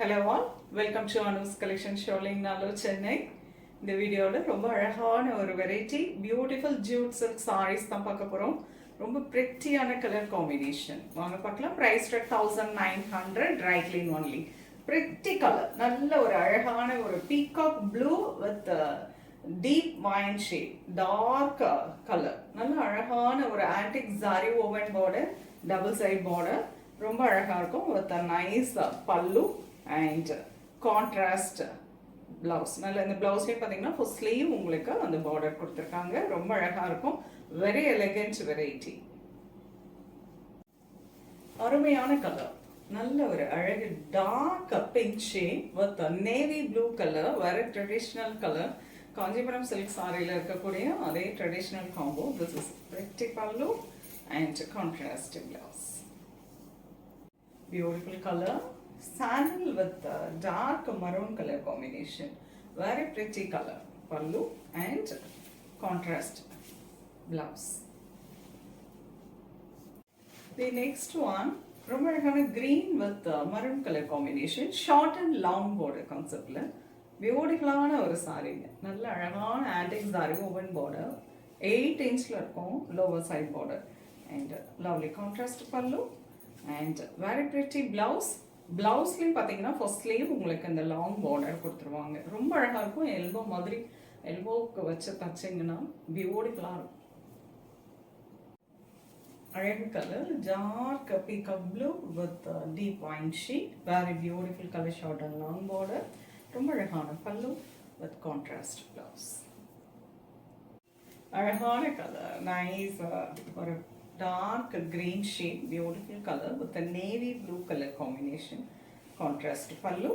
Hello all, welcome to Anu's Collection Showing Nalur Chennai. இந்த வீடியோவில் ரொம்ப அழகான ஒரு variety beautiful jute silk sarees தான் பார்க்க போகிறோம். ரொம்ப பிரிட்டியான கலர் காம்பினேஷன் வாங்க பார்க்கலாம். Price 1900 dry clean only. Pretty colour, நல்ல ஒரு அழகான ஒரு peacock blue with deep wine shade, dark colour, நல்ல அழகான ஒரு antique zari woven border, double side border, ரொம்ப அழகாக இருக்கும். With nice pallu and contrast blouse. நல்ல இந்த பிளவுஸ்லேயே பார்த்தீங்கன்னா ஃபுல் ஸ்லீவ் உங்களுக்கு அந்த பார்டர் கொடுத்துருக்காங்க. ரொம்ப அழகாக இருக்கும். வெரி எலிகன்ட் வெரைட்டி, அருமையான கலர், நல்ல ஒரு அழகு dark pink shade with navy blue colour. Very traditional colour, Kanchipuram silk சாரியில் இருக்கக்கூடிய அதே traditional combo. This is pretty pallu and contrast blouse. Beautiful colour, sandal with dark maroon color combination. Very pretty color, pallu and contrast blouse. The next one, ரொம்ப அழகான green with maroon color combination, short and long border concept ல பியூட்டிஃபுல்லான ஒரு சாரீங்க. நல்ல அழகான antique sorry oven border, 8 inchல இருக்கும் lower side border and lovely contrast pallu and very pretty blouse. பிளவுஸ்லேயும் பார்த்தீங்கன்னா first sleeve உங்களுக்கு இந்த லாங் பார்டர் கொடுத்துருவாங்க. ரொம்ப அழகாக இருக்கும். எல்போ மாதிரி எல்போவுக்கு வச்சு தச்சிங்கன்னா பியூட்டிஃபுல்லாக இருக்கும். அழகு colour, dark peacock blue with deep wine sheet, very beautiful colour, short and long border, ரொம்ப அழகான பல்லு வித் கான்ட்ராஸ்ட் பிளவுஸ். அழகான கலர், நைஸ் ஒரு dark green shade, beautiful color with a navy blue color combination, contrast pallu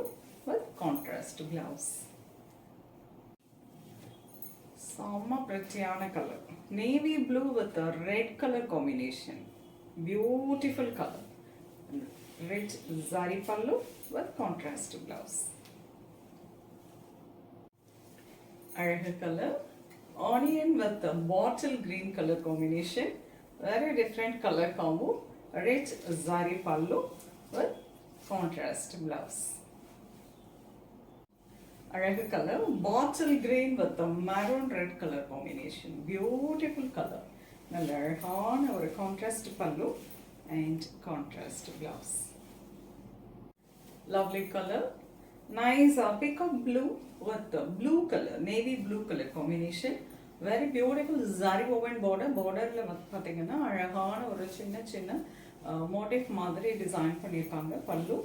with contrast blouse. Sama prettyana color, navy blue with a red color combination, beautiful color, rich zari pallu with contrast blouse. Araga color, onion with a bottle green color combination, very different color combo, rich zari pallu with contrast blouse. Araga color, bottle green with the maroon red color combination, beautiful color. நல்ல அழகான ஒரு contrast pallu and contrast blouse. Lovely color, nice peacock blue with the blue color, navy blue color combination. Very beautiful zari woven border. பார்டரில் வந்து பார்த்தீங்கன்னா அழகான ஒரு சின்ன சின்ன மோட்டிவ் மாதிரி டிசைன் பண்ணியிருக்காங்க. Pallu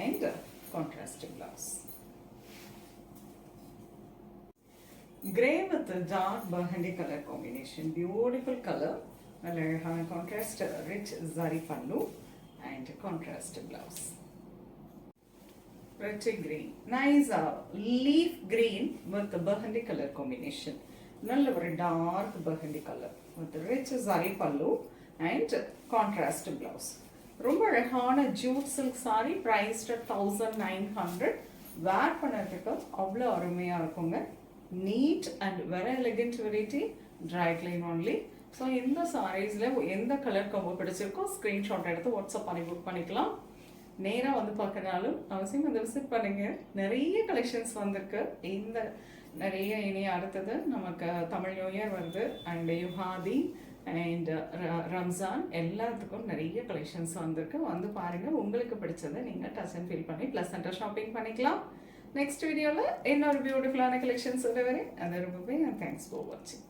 and contrast blouse. Grey with dark burgundy colour combination, beautiful colour, நல்ல அழகான contrast rich zari pallu and contrast blouse. Pretty green, nice leaf green with the burgundy color combination. நல்ல ஒரு dark burgundy colour with rich sari pallu and contrast blouse. ரொம்ப அழகான jute silk sari, price 1900. Wear பண்ணுறதுக்கு அவ்வளோ அருமையாக இருக்குங்க. Neat and very elegant variety, dry clean only. So இந்த சாரீஸில் எந்த கலர் ரொம்ப பிடிச்சிருக்கோ ஸ்க்ரீன்ஷாட் எடுத்து வாட்ஸ்அப் பண்ணி புக் பண்ணிக்கலாம். நேராக வந்து பார்க்கறனாலும் அவசியம் வந்து விசிட் பண்ணுங்கள். நிறைய கலெக்ஷன்ஸ் வந்திருக்கு. இந்த நிறைய இனி அடுத்தது நமக்கு தமிழ் நியூ இயர் வருது அண்ட் யுகாதி அண்ட் ரம்ஜான், எல்லாத்துக்கும் நிறைய கலெக்ஷன்ஸ் வந்திருக்கு. வந்து பாருங்கள், உங்களுக்கு பிடிச்சதை நீங்கள் டச் அண்ட் ஃபீல் பண்ணி ப்ளஸ் சென்டர் ஷாப்பிங் பண்ணிக்கலாம். நெக்ஸ்ட் வீடியோவில் இன்னொரு பியூட்டிஃபுல்லான கலெக்ஷன்ஸ் வரேன். அது ரொம்பவே தேங்க்ஸ் ஃபார் வாட்சிங்.